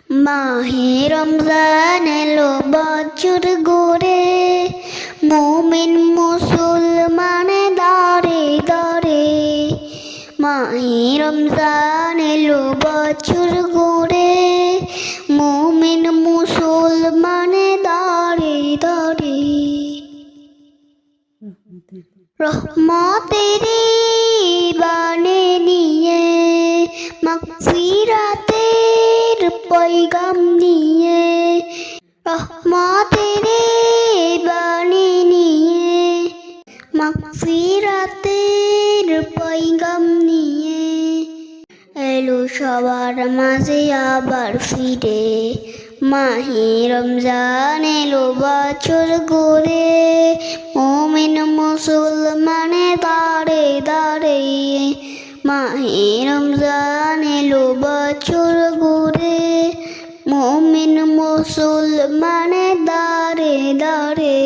মাহে রমজান এলো বছর ঘুরে, মুমিন মুসলমানে দাঁড়ে দাঁড়ে। মাহে রমজান এলো বছর ঘুরে, মুমিন মুসলমানে দাঁড়ে দাঁড়ে। রহমতের বাণী নিয়ে, মাগফিরাতের পয়গাম নিয়ে, রহমতের বাণী নিয়ে, মাগফিরাতের পয়গাম নিয়ে এলো সবার মাঝে আবার ফিরে। মাহে রমজান এলো বছর ঘুরে, মুমিন মুসলমানে দাঁড়ে দাঁড়ে। মাহে রমজান এলো বছর ঘুরে, মুমিন মুসলমানে দাঁড়ে দাঁড়ে।